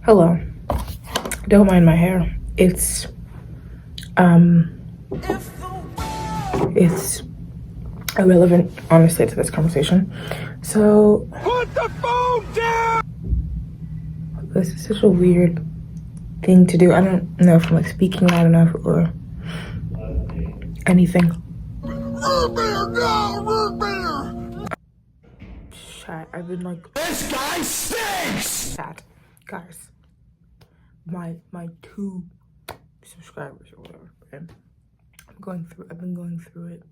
Hello. Don't mind my hair. It's irrelevant, honestly, to this conversation. So put the phone down. This is such a weird thing to do. I don't know if I'm like speaking loud enough or anything. Root beer, no, root beer. Chat. I've been like, this guy stinks. Chat, guys. My 2 subscribers or whatever. And I've been going through it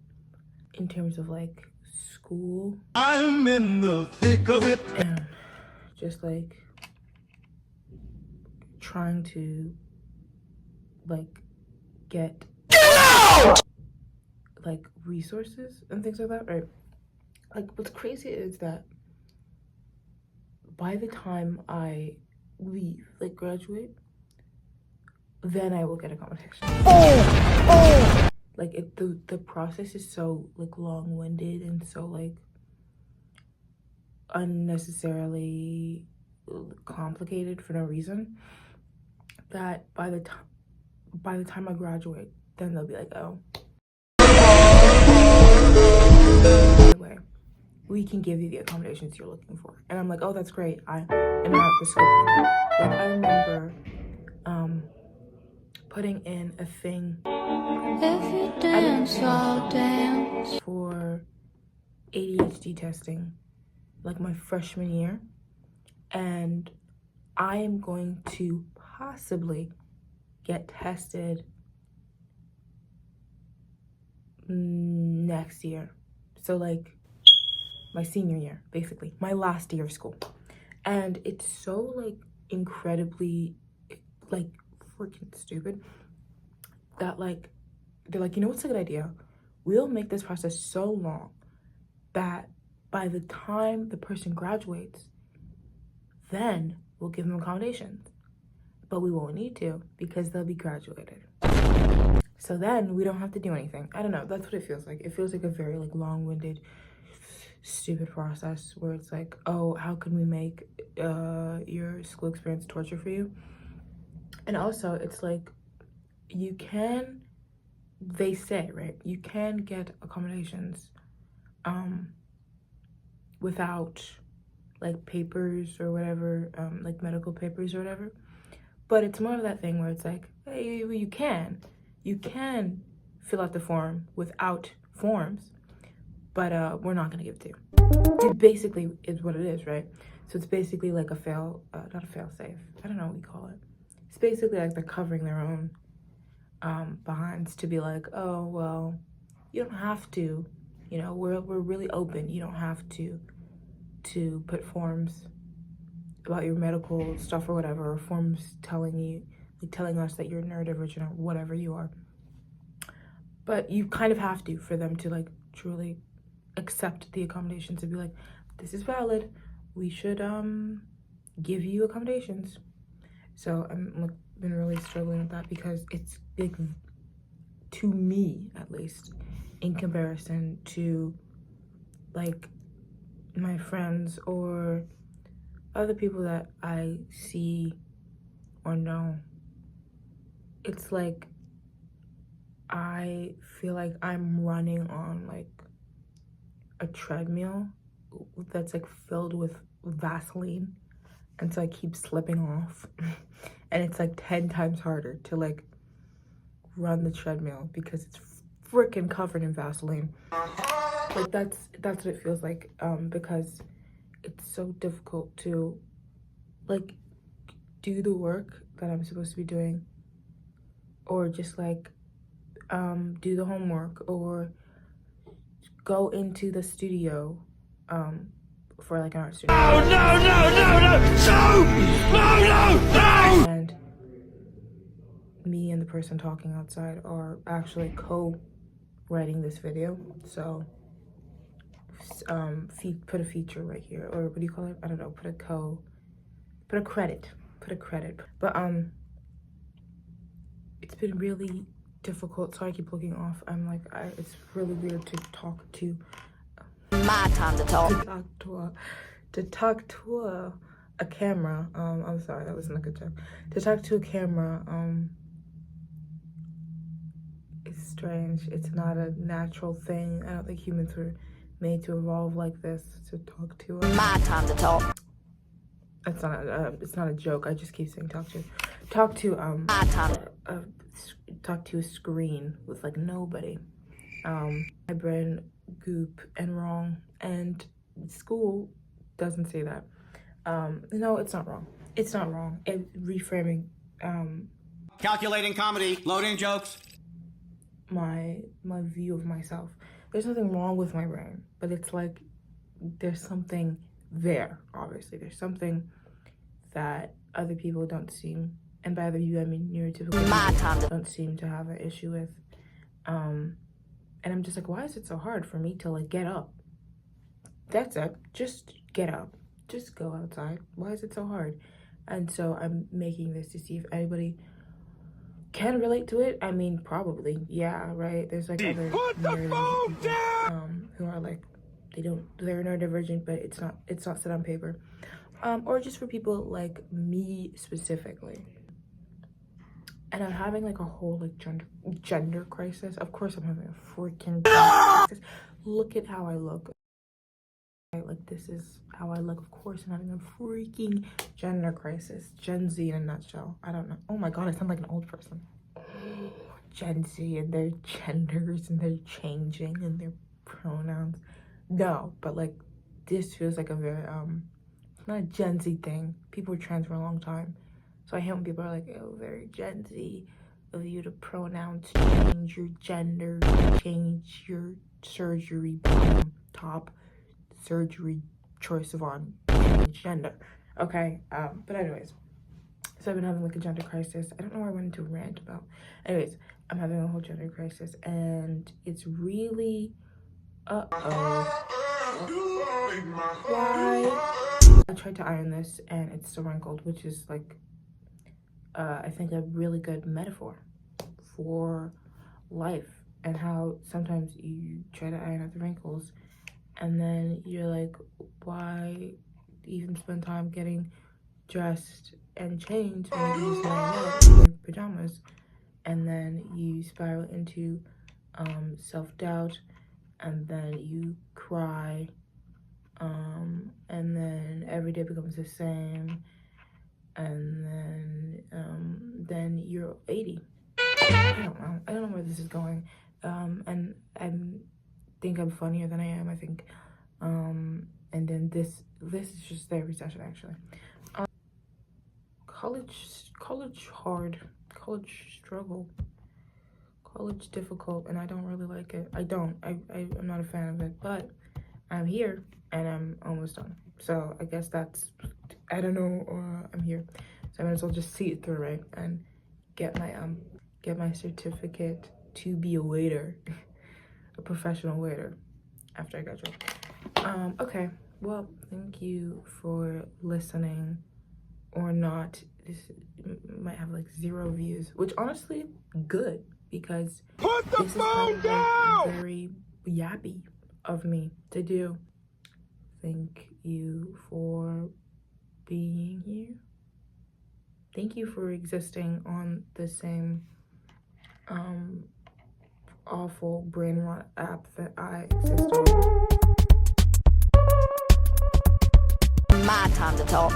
in terms of like school. I'm in the thick of it. And just like trying to like get like resources and things like that, right? Like what's crazy is that by the time I leave, like graduate, then I will get accommodation. Like the process is so like long-winded and so like unnecessarily complicated for no reason that by the time I graduate, then they'll be like, oh, anyway, we can give you the accommodations you're looking for. And I'm like, oh, that's great. I am not the school. Like I remember putting in a thing if you dance, I'll dance for ADHD testing like my freshman year, and I am going to possibly get tested next year. So like my senior year, basically my last year of school. And it's so like incredibly like freaking stupid that like they're like, you know what's a good idea? We'll make this process so long that by the time the person graduates, then we'll give them accommodations. But we won't need to because they'll be graduated. So then we don't have to do anything. I don't know, that's what it feels like. It feels like a very like long-winded, stupid process where it's like, oh, how can we make your school experience torture for you? And also it's like, they say, right, you can get accommodations without like papers or whatever, like medical papers or whatever. But it's more of that thing where it's like, hey, you can fill out the form without forms, but we're not gonna give it to you. It basically is what it is, right? So it's basically like a not a fail safe. I don't know what you call it. It's basically like they're covering their own behinds to be like, oh, well, you don't have to, you know, we're really open. You don't have to put forms about your medical stuff or whatever, or forms telling us that you're neurodivergent or whatever you are. But you kind of have to for them to like truly accept the accommodations and be like, this is valid. We should give you accommodations. So I'm like been really struggling with that because it's big to me, at least, in comparison to like my friends or other people that I see or know. It's like I feel like I'm running on like a treadmill that's like filled with Vaseline, and so I keep slipping off. And it's like 10 times harder to like run the treadmill because it's freaking covered in Vaseline. Like that's what it feels like, because it's so difficult to like do the work that I'm supposed to be doing, or just like do the homework, or go into the studio for like an art studio. No! And me and the person talking outside are actually co-writing this video, so put a feature right here, or what do you call it? I don't know. Put a credit. But it's been really difficult. Sorry, I keep looking off. I'm like, it's really weird to talk to. My time to talk. To talk to a a camera, I'm sorry, that wasn't a good joke. To talk to a camera, it's strange. It's not a natural thing. I don't think humans were made to evolve like this, to talk to My time to talk. it's not a joke. I just keep saying talk to My time. talk to a screen with like nobody. My brain goop and wrong, and school doesn't say that. No, it's not wrong. It's not wrong. Reframing Calculating comedy, loading jokes. my view of myself. There's nothing wrong with my brain, but it's like there's something there. Obviously, there's something that other people don't seem, and by other people I mean neurotypical, don't seem to have an issue with. And I'm just like, why is it so hard for me to like get up? That's it. Just get up. Just go outside. Why is it so hard? And so I'm making this to see if anybody can relate to it. I mean, probably, yeah, right? There's like other people, who are like, they're neurodivergent, but it's not set on paper. Or just for people like me specifically. And I'm having like a whole like gender crisis. Of course I'm having a freaking gender crisis. Look at how I look. Like, this is how I look. Of course I'm having a freaking gender crisis. Gen Z in a nutshell. I don't know. Oh my god, I sound like an old person. Gen Z and their genders and their changing and their pronouns. No, but like this feels like a very it's not a Gen Z thing. People were trans for a long time. So I hate when people are like, oh, very Gen Z of you to pronouns, change your gender, change your surgery top, surgery choice of on, change gender. Okay, but anyways, so I've been having like a gender crisis. I don't know why I went into a rant about. Anyways, I'm having a whole gender crisis, and it's really, why? I tried to iron this, and it's still wrinkled, which is like, I think a really good metaphor for life and how sometimes you try to iron out the wrinkles and then you're like, why even spend time getting dressed and changed when you can just lie out in your pajamas? And then you spiral into self-doubt, and then you cry, and then every day becomes the same, and then you're 80. I don't know where this is going. And I think I'm funnier than I am, I think. And then this is just therapy session, actually. College hard, college struggle, college difficult, and I don't really like it. I'm not a fan of it, but I'm here and I'm almost done. So I guess that's, I don't know, I'm here. So I might as well just see it through, right? And get my certificate to be a waiter, a professional waiter, after I graduate. Okay, well, thank you for listening, or not. This might have like 0 views, which honestly, good, because this is kind of like very yappy of me to do. Thank you for being here. Thank you for existing on the same awful brain rot app that I exist on. My time to talk.